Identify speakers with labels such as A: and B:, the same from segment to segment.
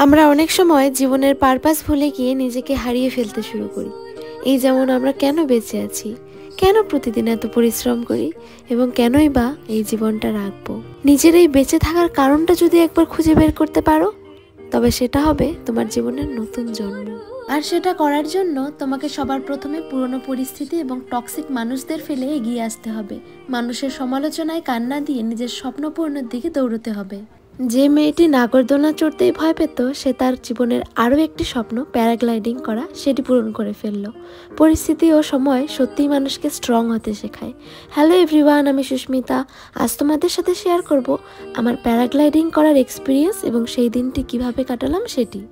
A: আমরা অনেক সময় জীবনের পারপাস ভুলে গিয়ে নিজেকে হারিয়ে ফেলতে শুরু করি। এই যেমন আমরা কেন বেঁচে আছি, কেন প্রতিদিন এত পরিশ্রম করি এবং কেনই বা এই জীবনটা রাখবো। নিজের এই বেঁচে থাকার কারণটা যদি একবার খুঁজে বের করতে পারো, তবে সেটা হবে তোমার জীবনের নতুন জন্ম। আর সেটা করার জন্য তোমাকে সবার প্রথমে পুরনো পরিস্থিতি এবং টক্সিক মানুষদের ফেলে এগিয়ে আসতে হবে। মানুষের সমালোচনায় কান্না দিয়ে নিজের স্বপ্ন পূরণের দিকে দৌড়তে হবে। যে মেয়েটি নাগরদোলনা চড়তেই ভয় পেত, সে তার জীবনের আরও একটি স্বপ্ন প্যারাগ্লাইডিং করা সেটি পূরণ করে ফেলল। পরিস্থিতি ও সময় সত্যিই মানুষকে স্ট্রং হতে শেখায়। হ্যালো এভরিওয়ান, আমি সুস্মিতা। আজ তোমাদের সাথে শেয়ার করব আমার প্যারাগ্লাইডিং করার এক্সপিরিয়েন্স এবং সেই দিনটি কিভাবে কাটালাম সেটি।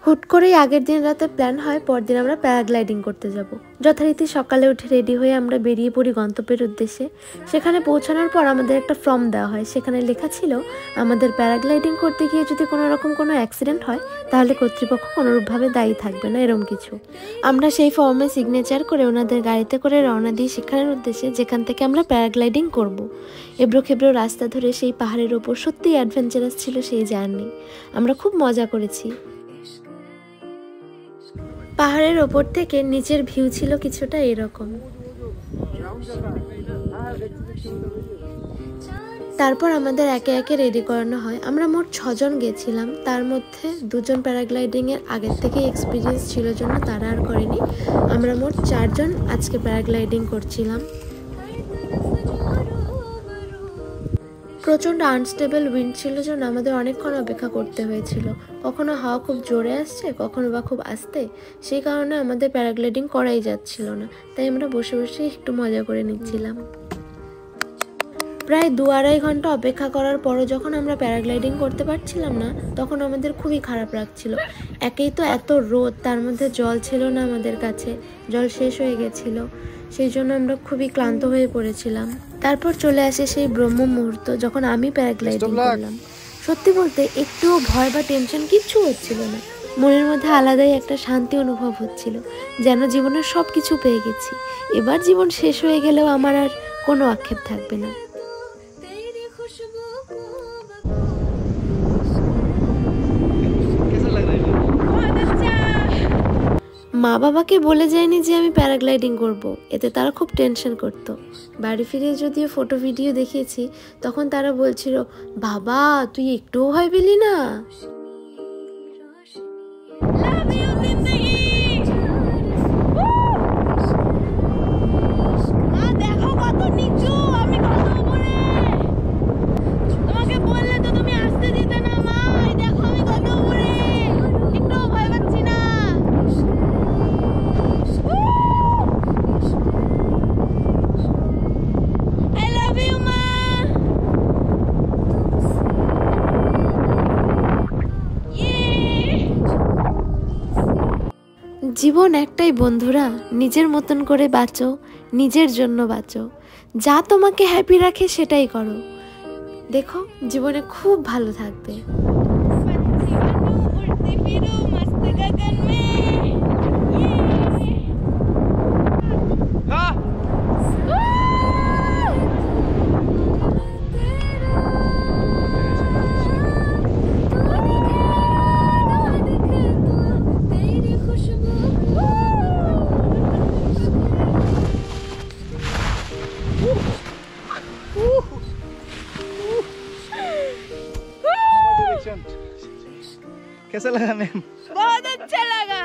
A: হুট করেই আগের দিন রাতে প্ল্যান হয় পরদিন আমরা প্যারাগ্লাইডিং করতে যাব। যথারীতি সকালে উঠে রেডি হয়ে আমরা বেরিয়ে পড়ি গন্তব্যের উদ্দেশ্যে। সেখানে পৌঁছানোর পর আমাদের একটা ফর্ম দেওয়া হয়, সেখানে লেখা ছিল আমাদের প্যারাগ্লাইডিং করতে গিয়ে যদি কোনো অ্যাক্সিডেন্ট হয় তাহলে কর্তৃপক্ষ কোনোরূপভাবে দায়ী থাকবে না, এরকম কিছু। আমরা সেই ফর্মে সিগনেচার করে ওনাদের গাড়িতে করে রওনা দিই সেখানের উদ্দেশ্যে, যেখান থেকে আমরা প্যারাগ্লাইডিং করব। এবড়ো খেবড়ো রাস্তা ধরে সেই পাহাড়ের ওপর সত্যিই অ্যাডভেঞ্চারাস ছিল সেই জার্নি। আমরা খুব মজা করেছি। পাহাড়ের ওপর থেকে নিচের ভিউ ছিল কিছুটা এরকম। তারপর আমাদের একে একে রেডি করানো হয়। আমরা মোট 6 জন গেছিলাম, তার মধ্যে 2 জন প্যারাগ্লাইডিং এর আগের থেকেই এক্সপিরিয়েন্স ছিল জন্য তারা আর করেনি। আমরা মোট 4 জন আজকে প্যারাগ্লাইডিং করছিলাম। প্রচণ্ড আনস্টেবল উইন্ড ছিল জন্য আমাদের অনেকক্ষণ অপেক্ষা করতে হয়েছিল। কখনো হাওয়া খুব জোরে আসছে, কখনো বা খুব আস্তে। সেই কারণে আমাদের প্যারাগ্লাইডিং করাই যাচ্ছিল না, তাই আমরা বসে বসে একটু মজা করে নিচ্ছিলাম। প্রায় 2-2.5 ঘন্টা অপেক্ষা করার পরও যখন আমরা প্যারাগ্লাইডিং করতে পারছিলাম না, তখন আমাদের খুবই খারাপ লাগছিল। একেই তো এত রোদ, তার মধ্যে জল ছিল না আমাদের কাছে, জল শেষ হয়ে গেছিল। সেই জন্য আমরা খুবই ক্লান্ত হয়ে পড়েছিলাম। তারপর চলে আসে সেই ব্রহ্ম মুহূর্ত, যখন আমি প্যারাগ্লাইডিং করলাম। সত্যি বলতে একটুও ভয় বা টেনশন কিচ্ছু হচ্ছিল না। মনের মধ্যে আলাদাই একটা শান্তি অনুভব হচ্ছিল, যেন জীবনের সব কিছু পেয়ে গেছি। এবার জীবন শেষ হয়ে গেলেও আমার আর কোনো আক্ষেপ থাকবে না। মা বাবাকে বলে যায়নি যে আমি প্যারাগ্লাইডিং করব, এতে তারা খুব টেনশন করত। বাড়ি ফিরে যদিও ফটো ভিডিও দেখিয়েছি, তখন তারা বলছিল, বাবা তুই একটুও ভয় পেলি না? জীবন একটাই বন্ধুরা, নিজের মতন করে বাঁচো, নিজের জন্য বাঁচো। যা তোমাকে হ্যাপি রাখে সেটাই করো। দেখো জীবনে খুব ভালো থাকবে।
B: कैसा लगा मैम?
C: बहुत अच्छा लगा।